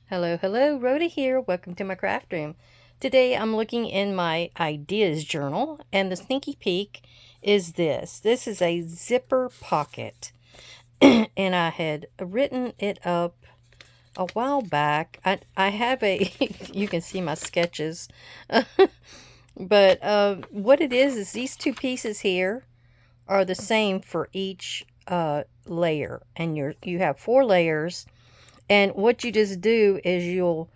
Hello, hello, Rhoda here. Welcome to my craft room. Today I'm looking in my ideas journal, and the sneaky peek is this. This is a zipper pocket, and I had written it up a while back. I have a, you can see my sketches, but what it is these two pieces here are the same for each layer, and you have 4 layers. And what you just do is you'll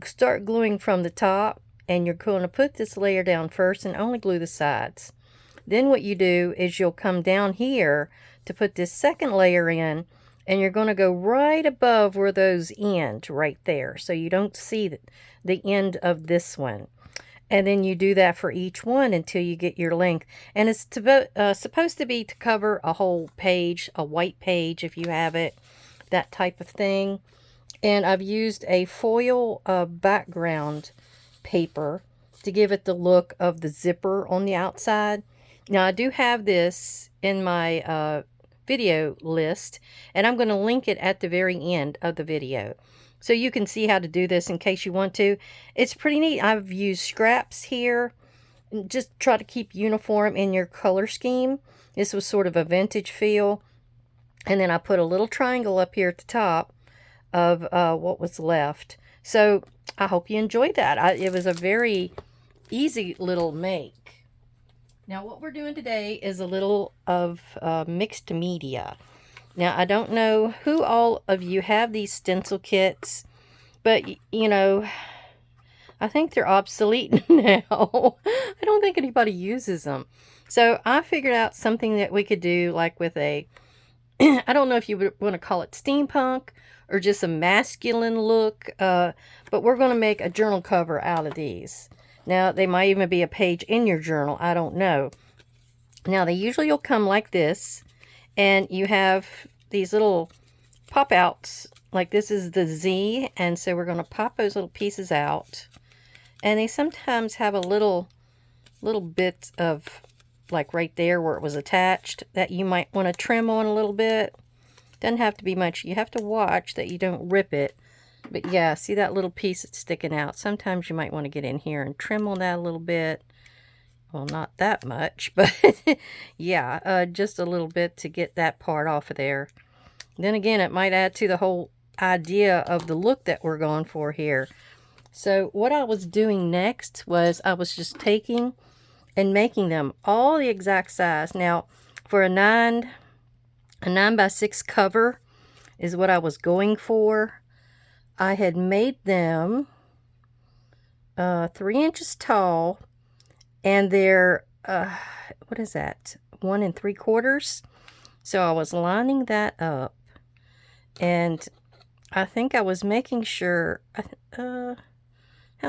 start gluing from the top, and you're going to put this layer down first and only glue the sides. Then what you do is you'll come down here to put this second layer in, and you're going to go right above where those end, right there, so you don't see the end of this one. And then you do that for each one until you get your length. And it's supposed to be to cover a whole page, a white page if you have it, that type of thing. And I've used a foil background paper to give it the look of the zipper on the outside. Now I do have this in my video list, and I'm going to link it at the very end of the video, so you can see how to do this in case you want to. It's pretty neat. I've used scraps here. Just try to keep uniform in your color scheme. This was sort of a vintage feel. And then I put a little triangle up here at the top of what was left. So I hope you enjoyed that. It was a very easy little make. Now what we're doing today is a little of mixed media. Now I don't know who all of you have these stencil kits, but you know, I think they're obsolete now. I don't think anybody uses them. So I figured out something that we could do, like with a I don't know if you would want to call it steampunk or just a masculine look, but we're going to make a journal cover out of these. Now, they might even be a page in your journal. I don't know. Now, they usually will come like this, and you have these little pop-outs. Like this is the Z, and so we're going to pop those little pieces out. And they sometimes have a little bit of, like right there where it was attached, that you might want to trim on a little bit. Doesn't have to be much. You have to watch that you don't rip it. But yeah, see that little piece that's sticking out? Sometimes you might want to get in here and trim on that a little bit. Well, not that much, but yeah, just a little bit to get that part off of there. Then again, it might add to the whole idea of the look that we're going for here. So what I was doing next was I was just taking and making them all the exact size. Now, for a 9x6 cover is what I was going for. I had made them 3 inches tall, and they're what is that, 1 3/4. So I was lining that up, and I think I was making sure. How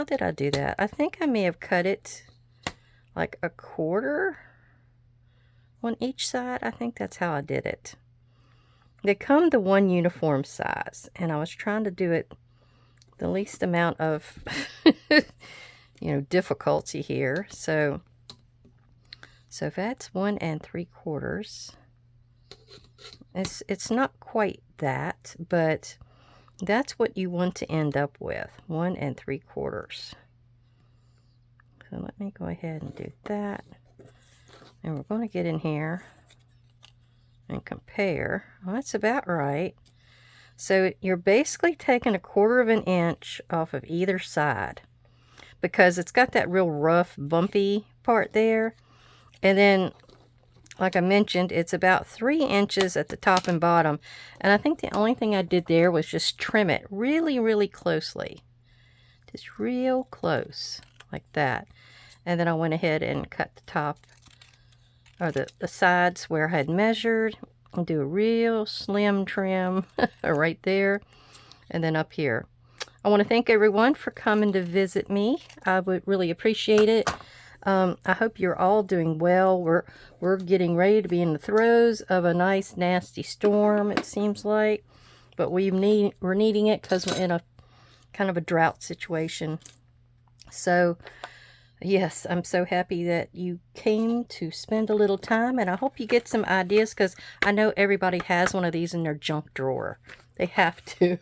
did I do that? I think I may have cut it like 1/4 on each side. I think that's how I did it. They come to one uniform size, and I was trying to do it the least amount of difficulty here. So that's 1 3/4. It's not quite that, but that's what you want to end up with, 1 3/4. So let me go ahead and do that. And we're going to get in here and compare. Well, that's about right. So you're basically taking 1/4 of an inch off of either side, because it's got that real rough, bumpy part there. And then, like I mentioned, it's about 3 inches at the top and bottom. And I think the only thing I did there was just trim it really, really closely. Just real close, like that. And then I went ahead and cut the top, or the sides where I had measured, and do a real slim trim right there. And then up here. I want to thank everyone for coming to visit me. I would really appreciate it. I hope you're all doing well. We're getting ready to be in the throes of a nice nasty storm, it seems like. But we're needing it because we're in a kind of a drought situation. So yes, I'm so happy that you came to spend a little time, and I hope you get some ideas, because I know everybody has one of these in their junk drawer. They have to.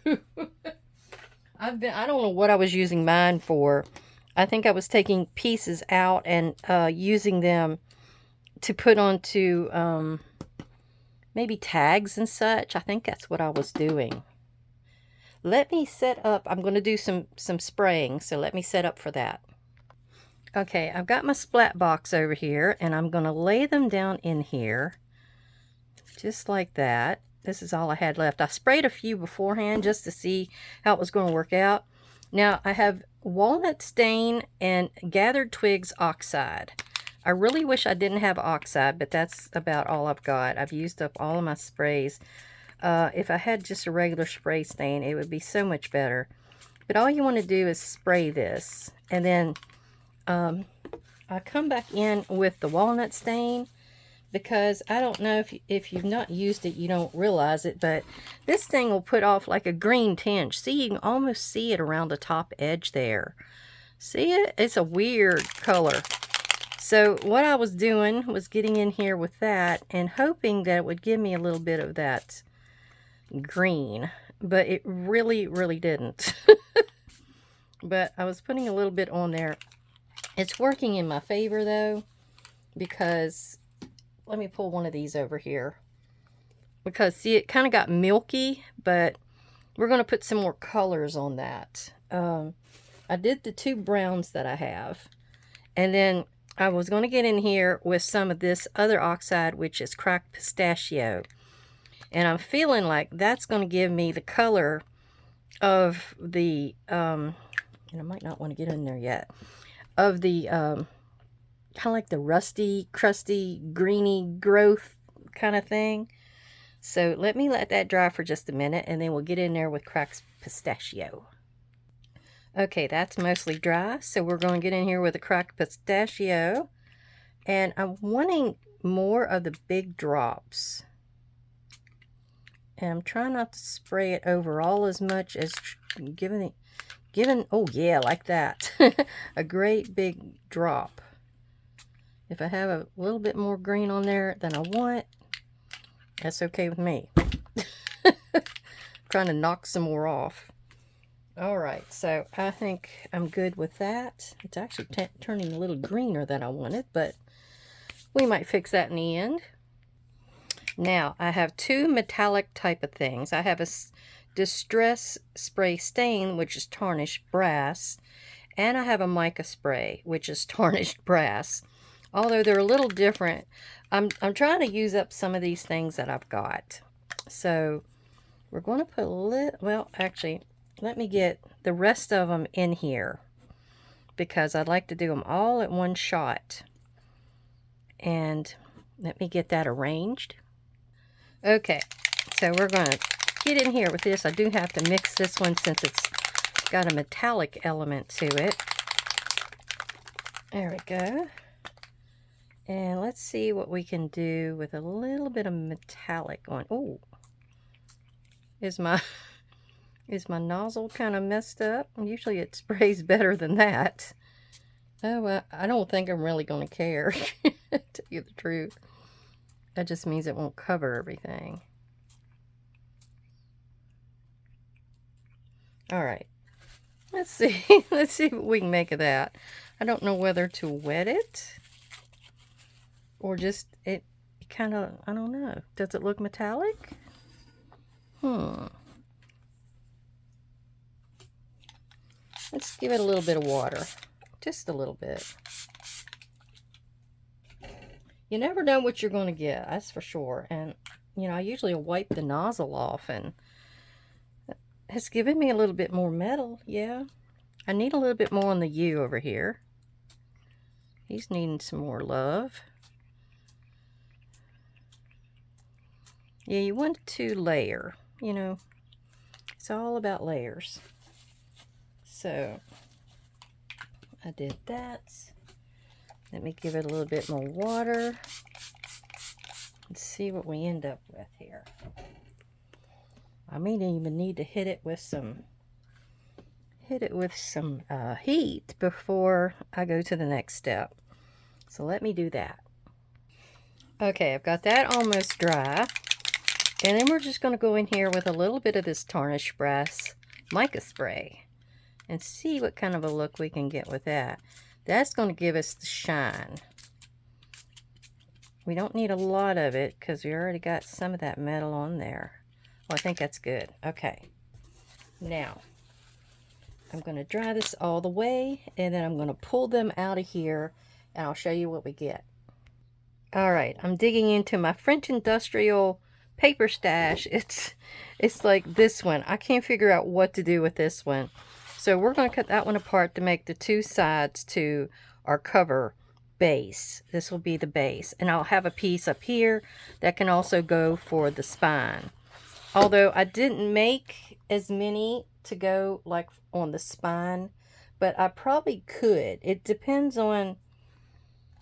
I don't know what I was using mine for. I think I was taking pieces out and using them to put onto maybe tags and such. I think that's what I was doing. Let me set up. I'm going to do some spraying, so let me set up for that. Okay, I've got my splat box over here, and I'm going to lay them down in here, just like that. This is all I had left. I sprayed a few beforehand just to see how it was going to work out. Now, I have walnut stain and gathered twigs oxide. I really wish I didn't have oxide, but that's about all I've got. I've used up all of my sprays. If I had just a regular spray stain, it would be so much better. But all you want to do is spray this. And then I come back in with the walnut stain, because I don't know if you've not used it, you don't realize it, but this thing will put off like a green tinge. See, you can almost see it around the top edge there. See it? It's a weird color. So what I was doing was getting in here with that and hoping that it would give me a little bit of that green, but it really, really didn't. But I was putting a little bit on there. It's working in my favor though, because let me pull one of these over here, because see, it kind of got milky, but we're going to put some more colors on that. I did the two browns that I have, and then I was going to get in here with some of this other oxide, which is cracked pistachio, and I'm feeling like that's going to give me the color of the and I might not want to get in there yet, of the kind of like the rusty, crusty, greeny growth kind of thing. So let me let that dry for just a minute, and then we'll get in there with cracked pistachio. Okay, that's mostly dry, so we're going to get in here with the cracked pistachio, and I'm wanting more of the big drops. And I'm trying not to spray it over all as much as giving, oh yeah, like that. A great big drop. If I have a little bit more green on there than I want, that's okay with me. Trying to knock some more off. Alright, so I think I'm good with that. It's actually turning a little greener than I wanted, but we might fix that in the end. Now, I have two metallic type of things. I have a distress spray stain, which is tarnished brass, and I have a mica spray, which is tarnished brass. Although they're a little different, I'm trying to use up some of these things that I've got. So we're going to put a little, well, actually, let me get the rest of them in here, because I'd like to do them all at one shot. And let me get that arranged. Okay, so we're going to get in here with this. I do have to mix this one since it's got a metallic element to it. There we go. And let's see what we can do with a little bit of metallic on. Oh, is my nozzle kind of messed up? Usually it sprays better than that. Oh, well, I don't think I'm really going to care, to tell you the truth. That just means it won't cover everything. All right. Let's see. Let's see what we can make of that. I don't know whether to wet it or just it kind of, I don't know. Does it look metallic? Let's give it a little bit of water. Just a little bit. You never know what you're going to get, that's for sure. And, you know, I usually wipe the nozzle off, and it's given me a little bit more metal, yeah. I need a little bit more on the U over here. He's needing some more love. Yeah, you want to layer, you know. It's all about layers. So, I did that. Let me give it a little bit more water. Let's see what we end up with here. I may even need to hit it with some heat before I go to the next step. So let me do that. Okay, I've got that almost dry. And then we're just going to go in here with a little bit of this tarnished brass mica spray. and see what kind of a look we can get with that. That's going to give us the shine. We don't need a lot of it because we already got some of that metal on there. Well, I think that's good. Okay. Now, I'm going to dry this all the way, and then I'm going to pull them out of here, and I'll show you what we get. Alright, I'm digging into my French industrial paper stash. It's like this one. I can't figure out what to do with this one. So we're going to cut that one apart to make the two sides to our cover base. This will be the base. And I'll have a piece up here that can also go for the spine. Although I didn't make as many to go like on the spine, but I probably could. It depends on,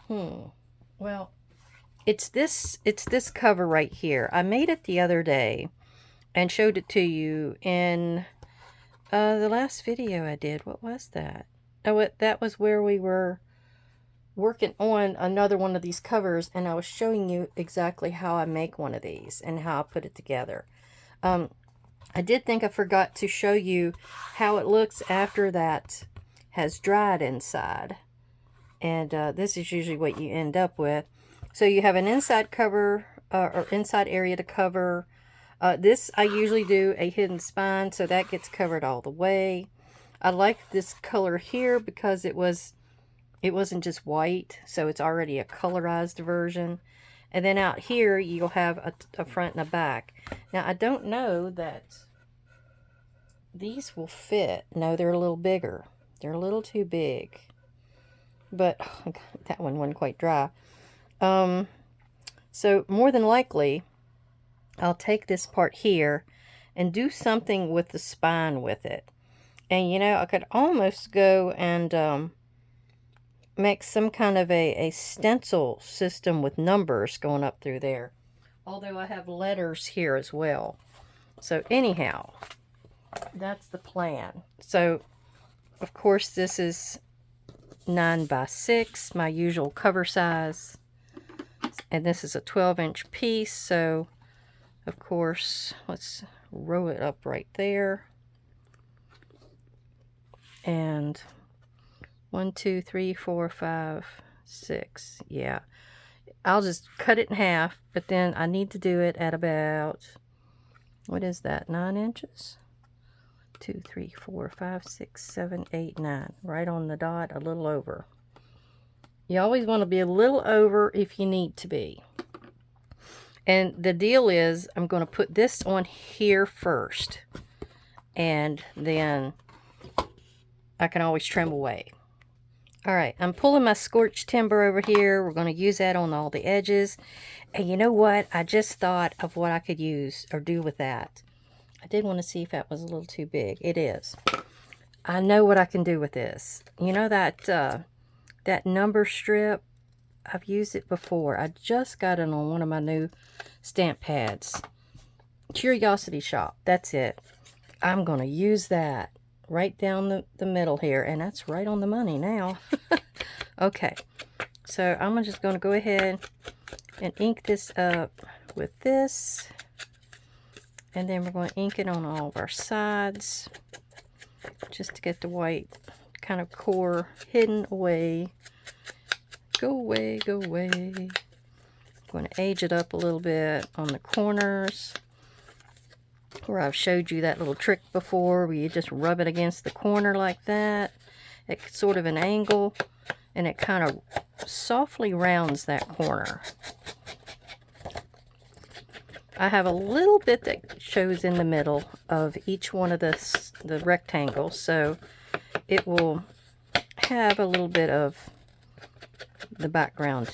well, it's this cover right here. I made it the other day and showed it to you in the last video I did. What was that? Oh, that was where we were working on another one of these covers, and I was showing you exactly how I make one of these and how I put it together. I did think I forgot to show you how it looks after that has dried inside. And this is usually what you end up with. So you have an inside cover, or inside area to cover. This I usually do a hidden spine, so that gets covered all the way. I like this color here because it wasn't just white, so it's already a colorized version. And then out here, you'll have a front and a back. Now, I don't know that these will fit. No, they're a little bigger. They're a little too big. But oh, that one wasn't quite dry. So more than likely, I'll take this part here and do something with the spine with it. And, you know, I could almost go and make some kind of a stencil system with numbers going up through there. Although I have letters here as well. So anyhow, that's the plan. So, of course, this is 9 by 6, my usual cover size. And this is a 12-inch piece. So, of course, let's row it up right there. And 1, 2, 3, 4, 5, 6. Yeah. I'll just cut it in half, but then I need to do it at about, what is that, 9 inches? 2, 3, 4, 5, 6, 7, 8, 9. Right on the dot, a little over. You always want to be a little over if you need to be. And the deal is, I'm going to put this on here first. And then I can always trim away. Alright, I'm pulling my scorched timber over here. We're going to use that on all the edges. And you know what? I just thought of what I could use or do with that. I did want to see if that was a little too big. It is. I know what I can do with this. You know that that number strip? I've used it before. I just got it on one of my new stamp pads. Curiosity Shop. That's it. I'm going to use that right down the middle here. And that's right on the money now. Okay. So I'm just going to go ahead and ink this up with this. And then we're going to ink it on all of our sides. Just to get the white kind of core hidden away. Go away, go away. I'm going to age it up a little bit on the corners. Where I've showed you that little trick before, where you just rub it against the corner like that. It's sort of an angle, and it kind of softly rounds that corner. I have a little bit that shows in the middle of each one of the rectangles, so it will have a little bit of the background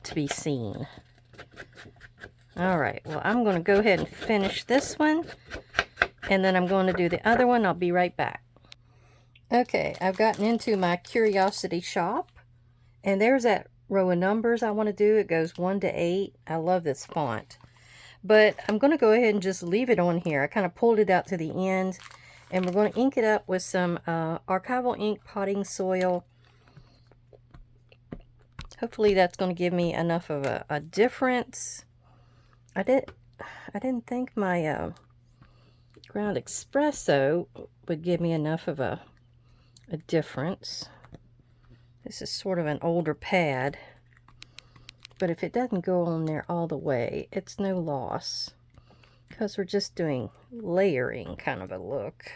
to be seen. Alright, well, I'm going to go ahead and finish this one, and then I'm going to do the other one. I'll be right back. Okay, I've gotten into my Curiosity Shop, and there's that row of numbers I want to do. It goes 1 to 8. I love this font. But I'm going to go ahead and just leave it on here. I kind of pulled it out to the end, and we're going to ink it up with some archival ink potting soil. Hopefully that's going to give me enough of a difference. I didn't think my ground espresso would give me enough of a a difference. This is sort of an older pad, but if it doesn't go on there all the way, it's no loss, because we're just doing layering kind of a look.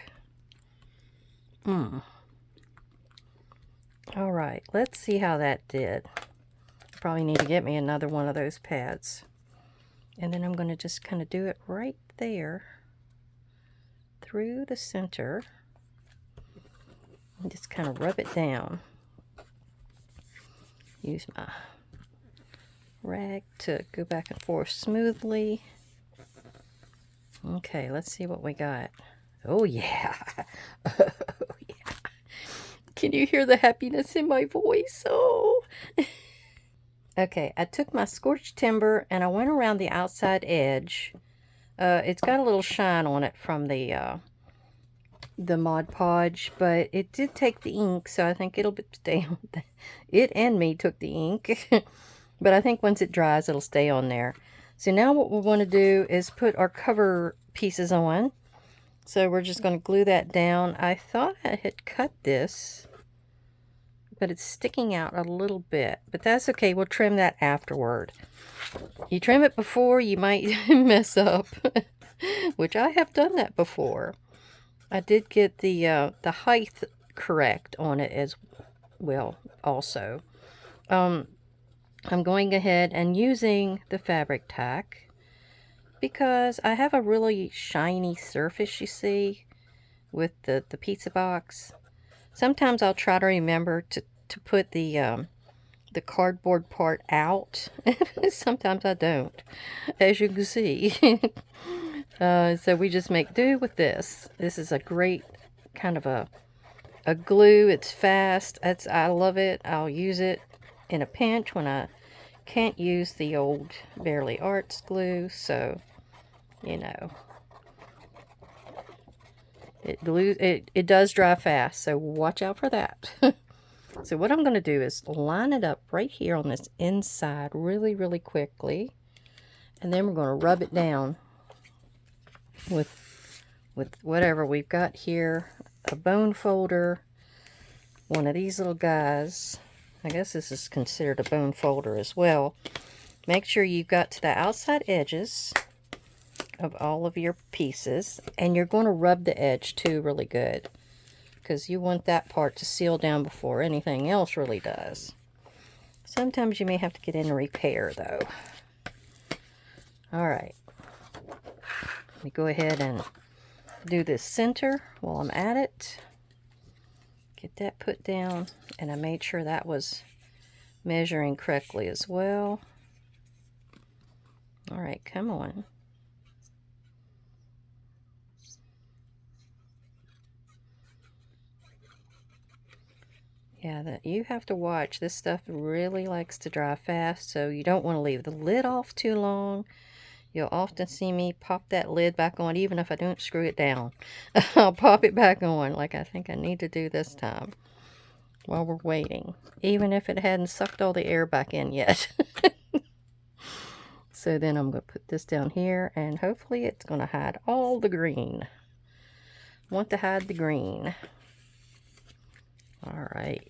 All right, let's see how that did. Probably need to get me another one of those pads. And then I'm going to just kind of do it right there through the center and just kind of rub it down. Use my rag to go back and forth smoothly. Okay, let's see what we got. Oh yeah. Oh yeah. Can you hear the happiness in my voice? Oh. Okay, I took my scorched timber and I went around the outside edge. It's got a little shine on it from the Mod Podge, but it did take the ink, so I think it'll stay on. It and me took the ink, but I think once it dries, it'll stay on there. So now what we want to do is put our cover pieces on. So we're just going to glue that down. I thought I had cut this, but it's sticking out a little bit, but that's okay. We'll trim that afterward. You trim it before, you might mess up, which I have done that before. I did get the height correct on it as well also. I'm going ahead and using the fabric tack because I have a really shiny surface, you see, with the pizza box. Sometimes I'll try to remember to put the cardboard part out. Sometimes I don't, as you can see. So we just make do with this. This is a great kind of a glue. It's fast. I love it. I'll use it in a pinch when I can't use the old Bearly Arts glue. So, you know, it does dry fast. So watch out for that. So what I'm going to do is line it up right here on this inside really, really quickly. And then we're going to rub it down with whatever we've got here. A bone folder, one of these little guys. I guess this is considered a bone folder as well. Make sure you've got to the outside edges of all of your pieces. And you're going to rub the edge too really good, because you want that part to seal down before anything else really does. Sometimes you may have to get in and repair though. Alright. Let me go ahead and do this center while I'm at it. Get that put down, and I made sure that was measuring correctly as well. Alright, come on. Yeah, that you have to watch. This stuff really likes to dry fast, so you don't want to leave the lid off too long. You'll often see me pop that lid back on, even if I don't screw it down. I'll pop it back on, like I think I need to do this time, while we're waiting, even if it hadn't sucked all the air back in yet. So then I'm going to put this down here, and hopefully it's going to hide all the green. Want to hide the green. All right.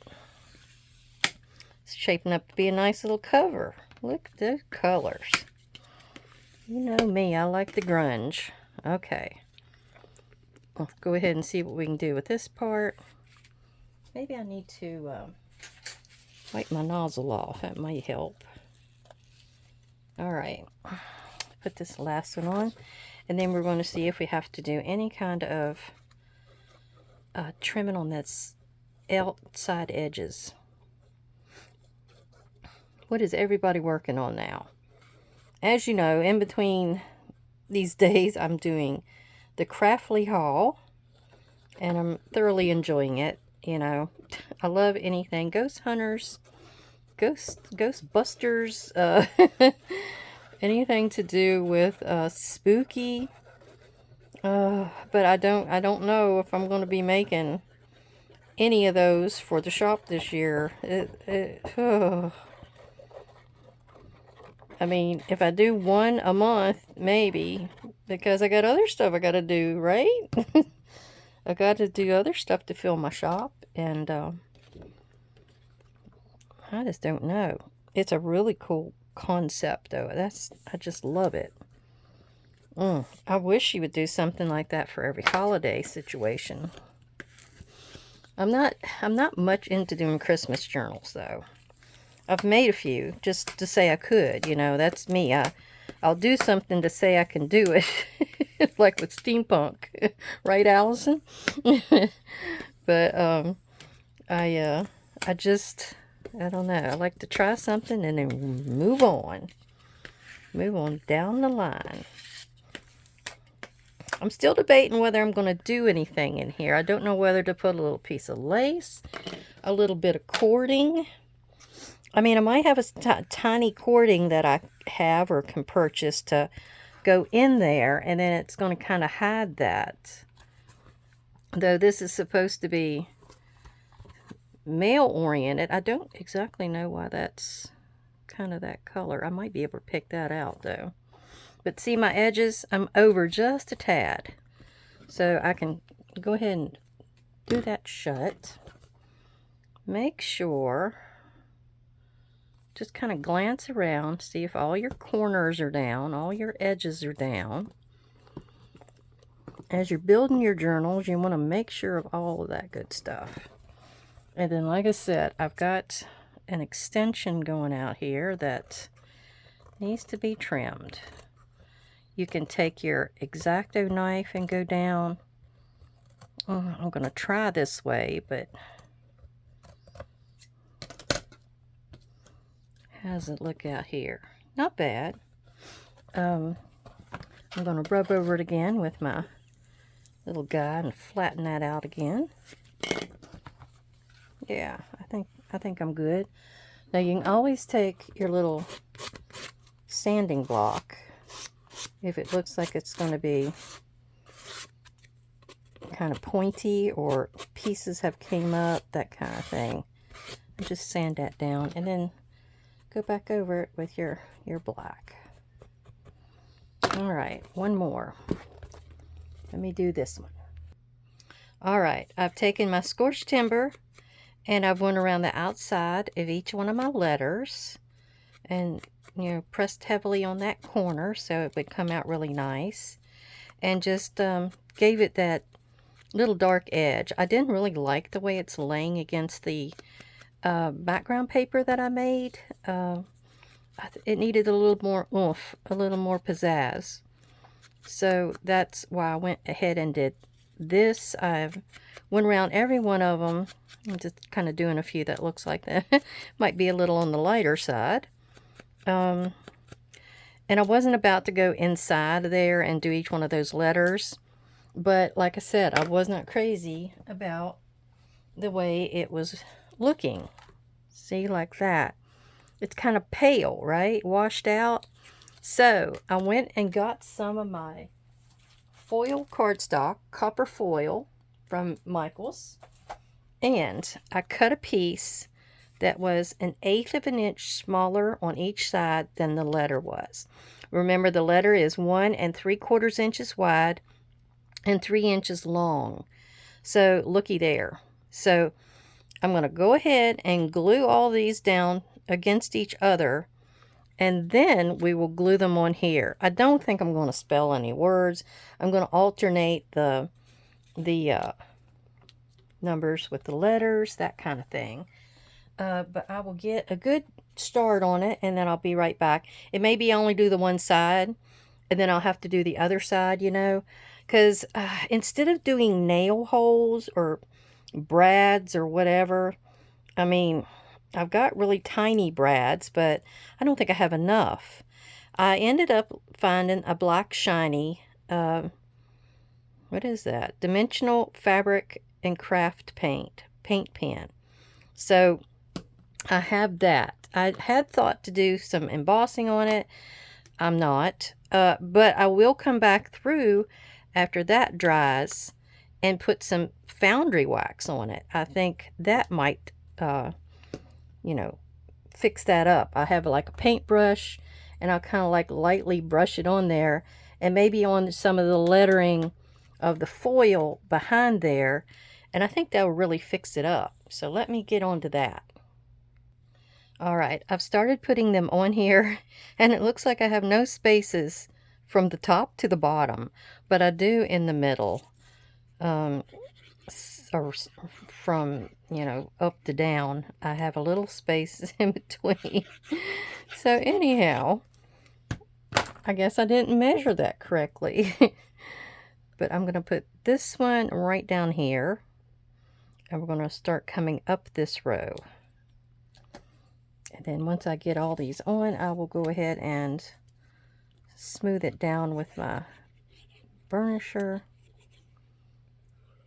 It's shaping up to be a nice little cover. Look at the colors. You know me, I like the grunge. Okay. I'll go ahead and see what we can do with this part. Maybe I need to wipe my nozzle off. That might help. Alright. Put this last one on. And then we're going to see if we have to do any kind of trimming on that outside edges. What is everybody working on now? As you know, in between these days, I'm doing the Craftly haul, and I'm thoroughly enjoying it. You know, I love anything ghost hunters, ghost busters, anything to do with spooky. But I don't know if I'm going to be making any of those for the shop this year. I mean, if I do one a month, maybe, because I got other stuff I got to do, right? I got to do other stuff to fill my shop, and I just don't know. It's a really cool concept, though. I just love it. I wish you would do something like that for every holiday situation. I'm not much into doing Christmas journals, though. I've made a few just to say I could, you know, that's me. I'll do something to say I can do it, like with steampunk, right, Allison? But I don't know. I like to try something and then move on down the line. I'm still debating whether I'm going to do anything in here. I don't know whether to put a little piece of lace, a little bit of cording. I mean, I might have a tiny cording that I have or can purchase to go in there, and then it's going to kind of hide that. Though this is supposed to be male-oriented, I don't exactly know why that's kind of that color. I might be able to pick that out, though. But see my edges? I'm over just a tad. So I can go ahead and do that shut. Make sure, just kind of glance around, see if all your corners are down, all your edges are down. As you're building your journals, you want to make sure of all of that good stuff. And then, like I said, I've got an extension going out here that needs to be trimmed. You can take your X-Acto knife and go down. I'm going to try this way, but how does it look out here? Not bad. I'm going to rub over it again with my little guy and flatten that out again. Yeah, I think I'm good. Now you can always take your little sanding block if it looks like it's going to be kind of pointy or pieces have came up, that kind of thing. And just sand that down and then go back over it with your black. All right, one more. Let me do this one. All right, I've taken my scorched timber and I've went around the outside of each one of my letters and, you know, pressed heavily on that corner so it would come out really nice, and just gave it that little dark edge. I didn't really like the way it's laying against the background paper that I made. It needed a little more oomph, a little more pizzazz. So that's why I went ahead and did this. I've went around every one of them. I'm just kind of doing a few that looks like that. Might be a little on the lighter side. And I wasn't about to go inside there and do each one of those letters. But like I said, I was not crazy about the way it was looking. See, like that. It's kind of pale, right? Washed out. So I went and got some of my foil cardstock, copper foil from Michael's. And I cut a piece that was 1/8 of an inch smaller on each side than the letter was. Remember, the letter is 1 3/4 inches wide and 3 inches long. So looky there. So I'm going to go ahead and glue all these down against each other, and then we will glue them on here. I don't think I'm going to spell any words. I'm going to alternate the numbers with the letters, that kind of thing. But I will get a good start on it, and then I'll be right back. It may be only do the one side, and then I'll have to do the other side, you know, because instead of doing nail holes or brads or whatever, I mean, I've got really tiny brads, but I don't think I have enough. I ended up finding a black shiny, what is that? Dimensional Fabric and Craft paint pen. So I have that. I had thought to do some embossing on it. I'm not. But I will come back through after that dries and put some foundry wax on it. I think that might, you know, fix that up. I have like a paintbrush, and I'll kind of like lightly brush it on there, and maybe on some of the lettering of the foil behind there, and I think that will really fix it up. So let me get on to that. All right, I've started putting them on here, and it looks like I have no spaces from the top to the bottom, but I do in the middle, or from, you know, up to down. I have a little space in between. So anyhow, I guess I didn't measure that correctly. But I'm going to put this one right down here, and we're going to start coming up this row. And then once I get all these on, I will go ahead and smooth it down with my burnisher,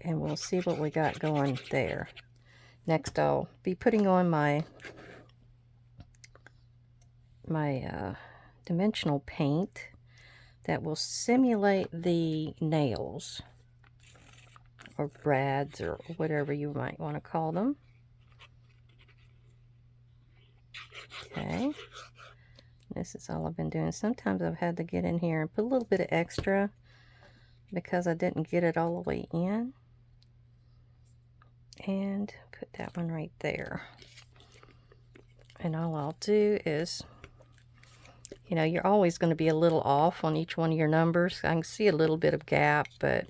and we'll see what we got going there. Next, I'll be putting on my dimensional paint that will simulate the nails, or brads, or whatever you might want to call them. Okay, this is all I've been doing. Sometimes I've had to get in here and put a little bit of extra because I didn't get it all the way in. And put that one right there. And all I'll do is, you know, you're always going to be a little off on each one of your numbers. I can see a little bit of gap, but,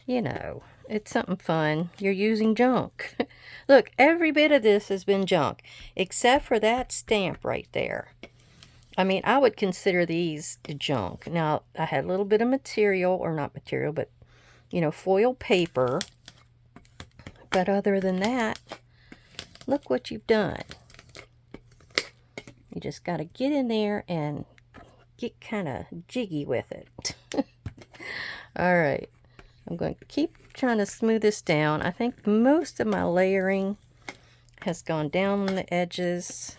you know, it's something fun. You're using junk. Look, every bit of this has been junk, except for that stamp right there. I mean, I would consider these junk. Now, I had a little bit of material, or not material, but, you know, foil paper. But other than that, look what you've done. You just got to get in there and get kind of jiggy with it. All right. I'm going to keep trying to smooth this down. I think most of my layering has gone down on the edges.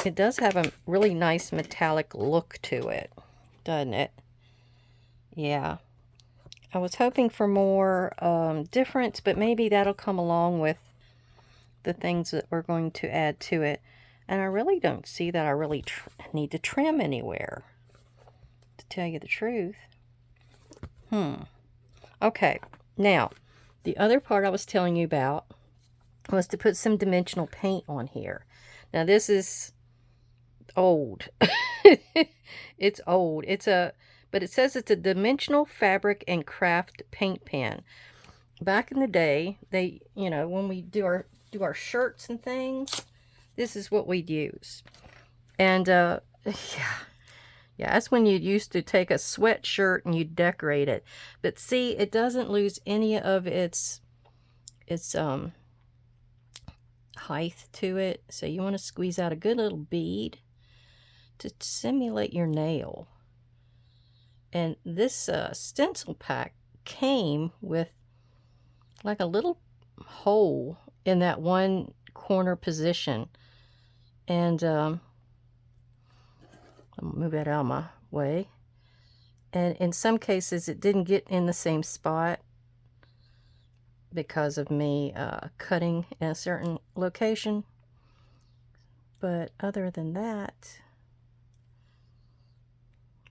It does have a really nice metallic look to it, doesn't it? Yeah. I was hoping for more difference, but maybe that'll come along with the things that we're going to add to it. And I really don't see that I really need to trim anywhere, to tell you the truth. Okay, now, the other part I was telling you about was to put some dimensional paint on here. Now, this is old. It's old. But it says it's a dimensional fabric and craft paint pen. Back in the day, they, you know, when we do our shirts and things, this is what we'd use. And yeah, that's when you used to take a sweatshirt and you decorate it. But see, it doesn't lose any of its height to it. So you want to squeeze out a good little bead to simulate your nail. And this stencil pack came with like a little hole in that one corner position. And I'll move that out of my way. And in some cases, it didn't get in the same spot because of me cutting in a certain location. But other than that,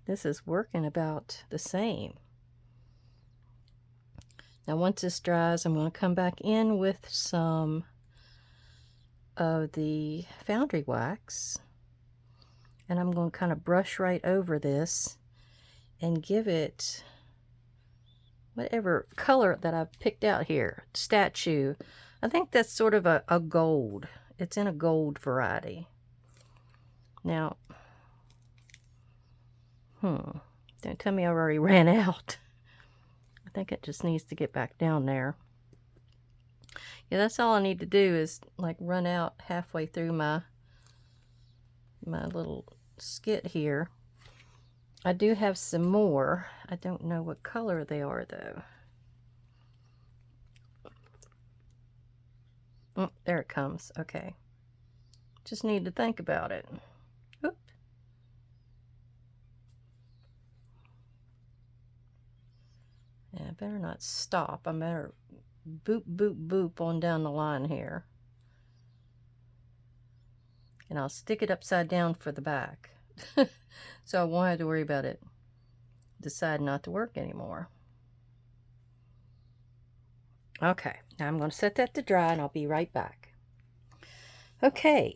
this is working about the same. Now once this dries, I'm going to come back in with some of the foundry wax, and I'm going to kind of brush right over this and give it whatever color that I've picked out here. Statue. I think that's sort of a gold. It's in a gold variety. Now, don't tell me I already ran out. I think it just needs to get back down there. Yeah, that's all I need to do is like run out halfway through my little skit here. I do have some more. I don't know what color they are though. Oh, there it comes. Okay. Just need to think about it. Oop. Yeah, I better not stop. I better boop, boop, boop on down the line here. And I'll stick it upside down for the back. So I won't have to worry about it deciding not to work anymore. Okay, now I'm going to set that to dry and I'll be right back. Okay,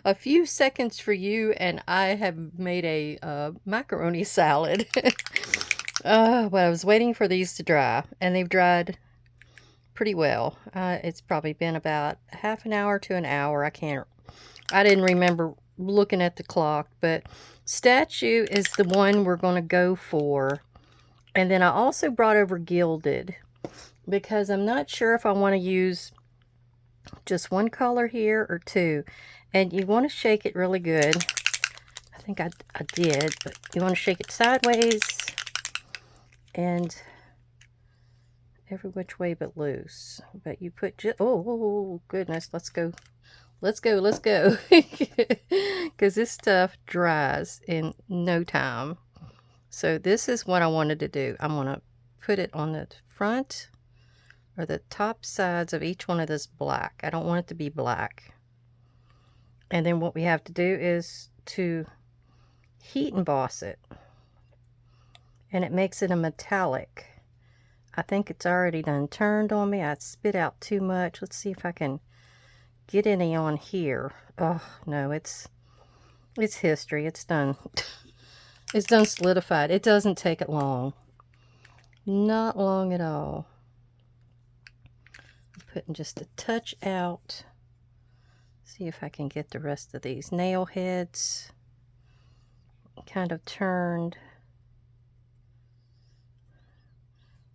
a few seconds for you, and I have made a macaroni salad. But I was waiting for these to dry, and they've dried pretty well. It's probably been about half an hour to an hour. I didn't remember looking at the clock, but statue is the one we're going to go for. And then I also brought over gilded, because I'm not sure if I want to use just one color here or two. And you want to shake it really good. I think I did, but you want to shake it sideways and every which way but loose. But you put just, oh goodness, let's go. Because this stuff dries in no time. So this is what I wanted to do. I'm going to put it on the front or the top sides of each one of this black. I don't want it to be black. And then what we have to do is to heat emboss it. And it makes it a metallic. I think it's already done turned on me. I spit out too much. Let's see if I can get any on here. Oh, no, it's history. It's done. It's done solidified. It doesn't take it long. Not long at all. I'm putting just a touch out. See if I can get the rest of these nail heads kind of turned.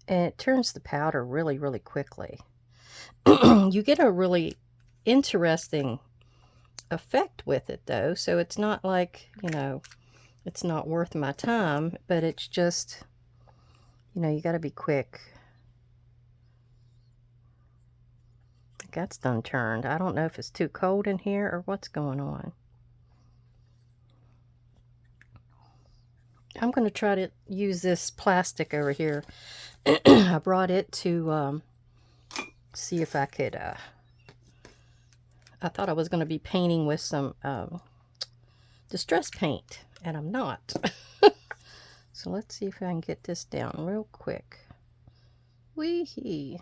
And it turns the powder really, really quickly. You get a really interesting effect with it, though. So it's not like, you know, it's not worth my time, but it's just, you know, you got to be quick. I think that's done turned. I don't know if it's too cold in here or what's going on. I'm going to try to use this plastic over here. I brought it to see if I could, I thought I was going to be painting with some distress paint, and I'm not. So let's see if I can get this down real quick. Wee-hee.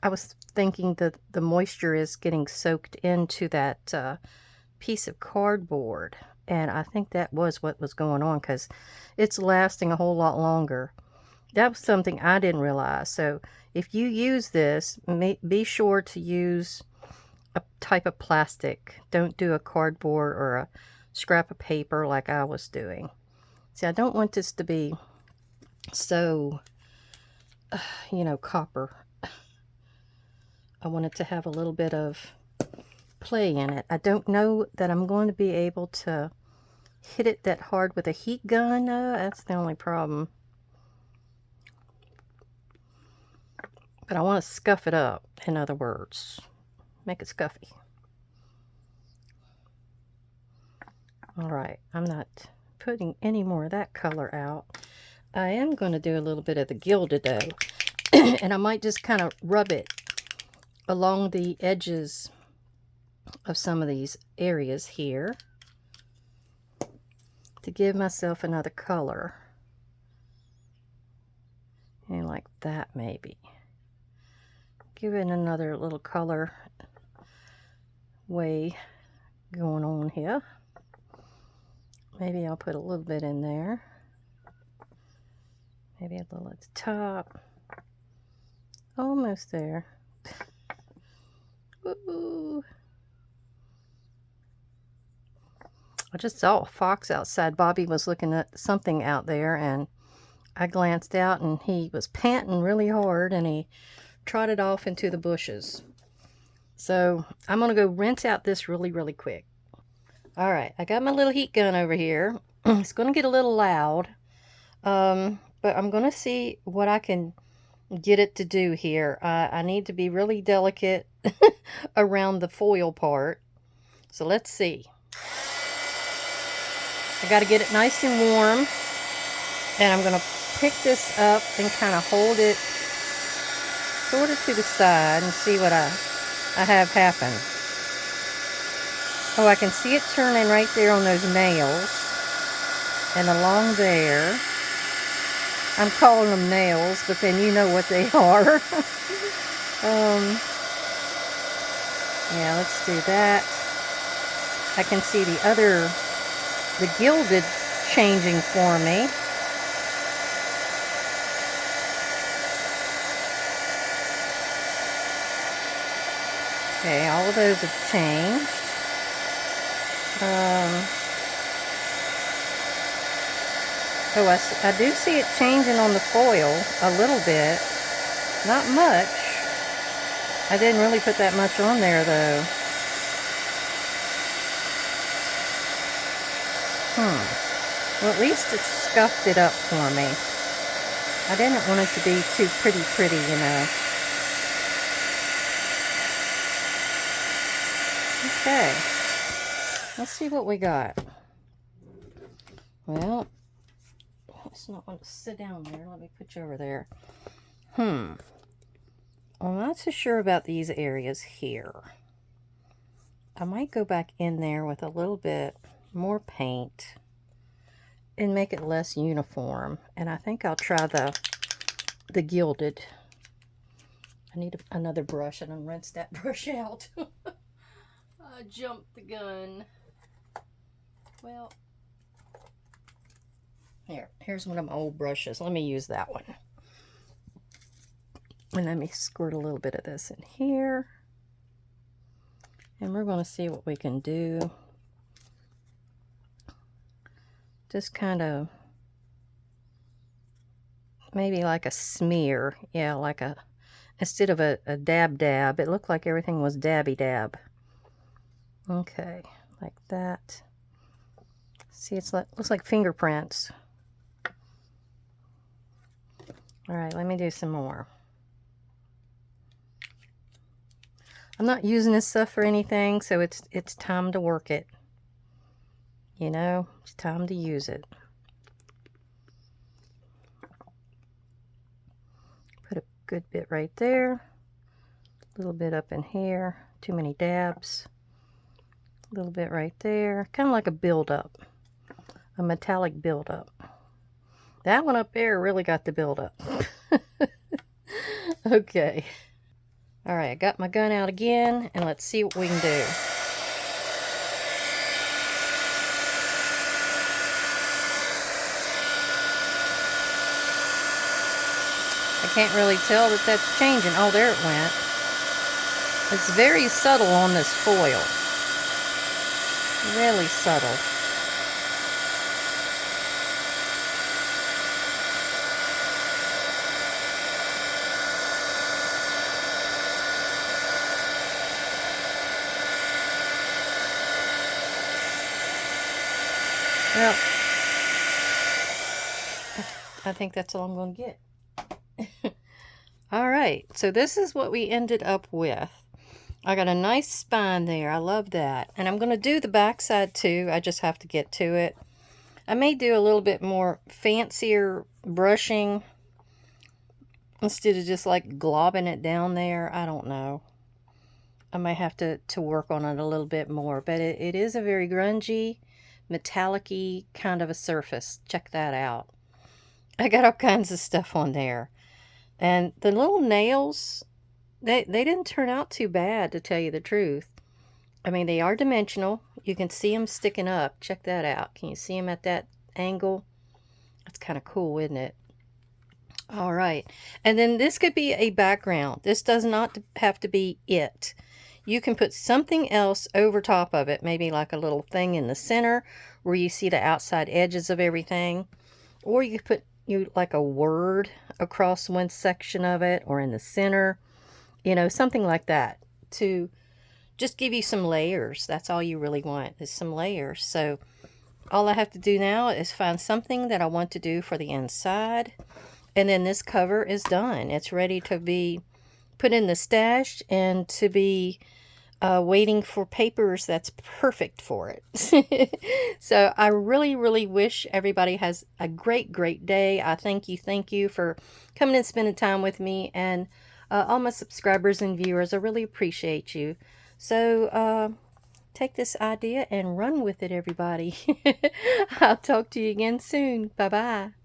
I was thinking that the moisture is getting soaked into that piece of cardboard, and I think that was what was going on, because it's lasting a whole lot longer. That was something I didn't realize. So if you use this, be sure to use a type of plastic. Don't do a cardboard or a scrap of paper like I was doing. See, I don't want this to be so, you know, copper. I want it to have a little bit of play in it. I don't know that I'm going to be able to hit it that hard with a heat gun. That's the only problem. But I want to scuff it up, in other words. Make it scuffy. Alright, I'm not putting any more of that color out. I am going to do a little bit of the gilded, though. And I might just kind of rub it along the edges of some of these areas here to give myself another color. And like that, maybe. Give it another little color way going on here. Maybe I'll put a little bit in there. Maybe a little at the top. Almost there. Ooh. I just saw a fox outside. Bobby was looking at something out there, and I glanced out, and he was panting really hard, and he trotted off into the bushes. So I'm going to go rinse out this really, really quick. All right, I got my little heat gun over here. It's going to get a little loud, but I'm going to see what I can get it to do here. I need to be really delicate around the foil part. So let's see. I got to get it nice and warm, and I'm going to pick this up and kind of hold it sort of to the side and see what I have happen. Oh, I can see it turning right there on those nails and along there. I'm calling them nails, but then you know what they are. Yeah, let's do that. I can see the gilded changing for me. Okay, all of those have changed. Oh, I do see it changing on the foil a little bit. Not much. I didn't really put that much on there, though. Well, at least it scuffed it up for me. I didn't want it to be too pretty, you know. Okay. Let's see what we got. Well, it's not want to sit down there. Let me put you over there. I'm not so sure about these areas here. I might go back in there with a little bit more paint and make it less uniform. And I think I'll try the gilded. I need another brush, and I'll rinse that brush out. I jumped the gun. Well, here's one of my old brushes. Let me use that one. And let me squirt a little bit of this in here. And we're going to see what we can do. Just kind of, maybe like a smear. Yeah, like instead of a dab, it looked like everything was dabby dab. Okay, like that. See, looks like fingerprints. All right, let me do some more. I'm not using this stuff for anything, so it's time to work it. You know, it's time to use it. Put a good bit right there. A little bit up in here. Too many dabs. A little bit right there. Kind of like a buildup. A metallic buildup. That one up there really got the buildup. Okay. Alright, I got my gun out again, and let's see what we can do. I can't really tell that that's changing. Oh, there it went. It's very subtle on this foil. Really subtle. Well, I think that's all I'm going to get. Alright, so this is what we ended up with. I got a nice spine there. I love that. And I'm going to do the back side too. I just have to get to it. I may do a little bit more fancier brushing instead of just like globbing it down there. I don't know. I might have to work on it a little bit more. But it is a very grungy, metallic-y kind of a surface. Check that out. I got all kinds of stuff on there. And the little nails, they didn't turn out too bad, to tell you the truth. I mean, they are dimensional. You can see them sticking up. Check that out. Can you see them at that angle? That's kind of cool, isn't it? All right. And then this could be a background. This does not have to be it. You can put something else over top of it. Maybe like a little thing in the center where you see the outside edges of everything. Or you could put like a word across one section of it or in the center. You know, something like that to just give you some layers. That's all you really want is some layers. So all I have to do now is find something that I want to do for the inside. And then this cover is done. It's ready to be put in the stash and to be waiting for papers that's perfect for it. So I really, really wish everybody has a great, great day. I thank you for coming and spending time with me. And all my subscribers and viewers, I really appreciate you. So take this idea and run with it, everybody. I'll talk to you again soon. Bye-bye.